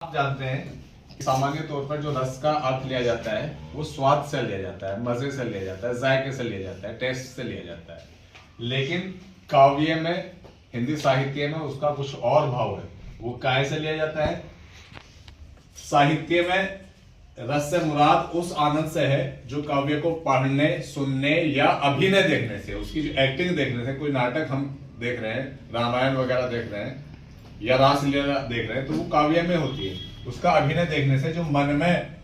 आप जानते हैं कि सामान्य तौर पर जो रस का अर्थ लिया जाता है वो स्वाद से लिया जाता है, मजे से लिया जाता है, जायके से लिया जाता है, टेस्ट से लिया जाता है। लेकिन काव्य में, हिंदी साहित्य में उसका कुछ और भाव है। वो काय से लिया जाता है? साहित्य में रस से मुराद उस आनंद से है जो काव्य को पढ़ने, सुनने या अभिनय देखने से, उसकी जो एक्टिंग देखने से, कोई नाटक हम देख रहे हैं, रामायण वगैरह देख रहे हैं या रासलीला देख रहे हैं, तो वो काव्य में होती है। उसका अभिनय देखने से जो मन में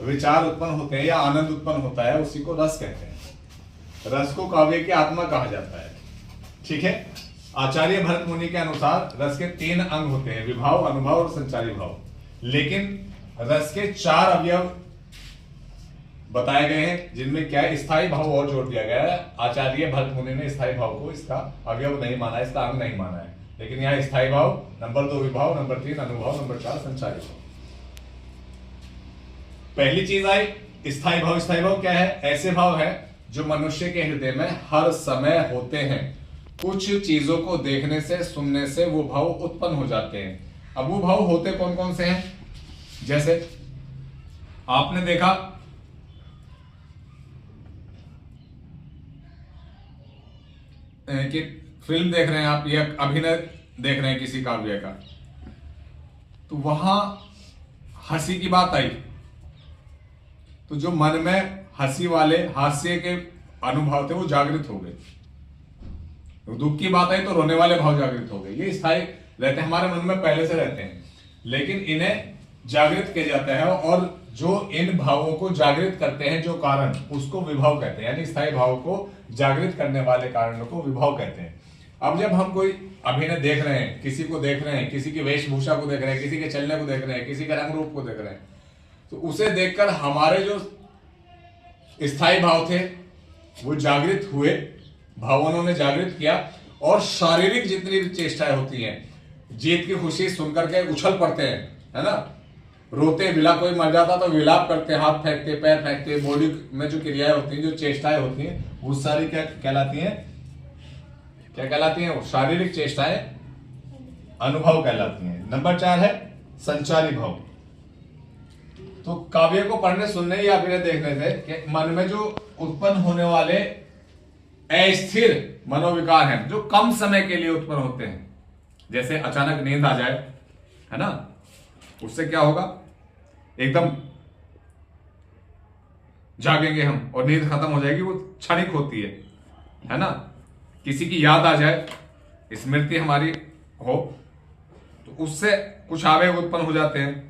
विचार उत्पन्न होते हैं या आनंद उत्पन्न होता है, उसी को रस कहते हैं। रस को काव्य की आत्मा कहा जाता है। ठीक है। आचार्य भरत मुनि के अनुसार रस के 3 अंग होते हैं, विभाव, अनुभाव और संचारी भाव। लेकिन रस के 4 अवयव बताए गए हैं, जिनमें क्या है, स्थायी भाव और जोड़ दिया गया है। आचार्य भरत मुनि ने स्थायी भाव को इसका अवयव नहीं माना है, इसका अंग नहीं माना है। लेकिन यहाँ स्थायी भाव, नंबर 2 विभाव, नंबर 3 अनुभव, नंबर 4 संचारी भाव। पहली चीज आई स्थायी भाव। स्थायी भाव क्या है? ऐसे भाव है जो मनुष्य के हृदय में हर समय होते हैं। कुछ चीजों को देखने से, सुनने से वो भाव उत्पन्न हो जाते हैं। अब वो भाव होते कौन कौन से हैं? जैसे आपने देखा कि फिल्म देख रहे हैं आप या अभिनय देख रहे हैं किसी काव्य का, तो वहां हंसी की बात आई तो जो मन में हंसी वाले, हास्य के अनुभव थे वो जागृत हो गए। तो दुख की बात आई तो रोने वाले भाव जागृत हो गए। ये स्थायी रहते हैं, हमारे मन में पहले से रहते हैं, लेकिन इन्हें जागृत किया जाता है। और जो इन भावों को जागृत करते हैं, जो कारण, उसको विभाव कहते हैं। यानी स्थायी भाव को जागृत करने वाले कारणों को विभाव कहते हैं। अब जब हम कोई अभिनय देख रहे हैं, किसी को देख रहे हैं, किसी की वेशभूषा को देख रहे हैं, किसी के चलने को देख रहे हैं, किसी के रंग रूप को देख रहे हैं, तो उसे देखकर हमारे जो स्थायी भाव थे वो जागृत हुए, भावनाओं ने जागृत किया। और शारीरिक जितनी भी चेष्टाएं होती हैं, जीत की खुशी सुनकर के उछल पड़ते हैं, है ना, रोते, विलाप, कोई मर जाता तो विलाप करते, हाथ फेंकते, पैर फेंकते, बॉडी में जो क्रियाएं होती हैं, जो चेष्टाएं होती हैं, वो सारी क्या कहलाती हैं? क्या कहलाती हैं? वो शारीरिक चेष्टाएं अनुभव कहलाती हैं। नंबर 4 है संचारी भाव। तो काव्य को पढ़ने, सुनने या अभिनय देखने से मन में जो उत्पन्न होने वाले अस्थिर मनोविकार हैं, जो कम समय के लिए उत्पन्न होते हैं, जैसे अचानक नींद आ जाए, है ना, उससे क्या होगा, एकदम जागेंगे हम और नींद खत्म हो जाएगी, वो क्षणिक होती है ना। किसी की याद आ जाए, स्मृति हमारी हो, तो उससे कुछ आवेग उत्पन्न हो जाते हैं।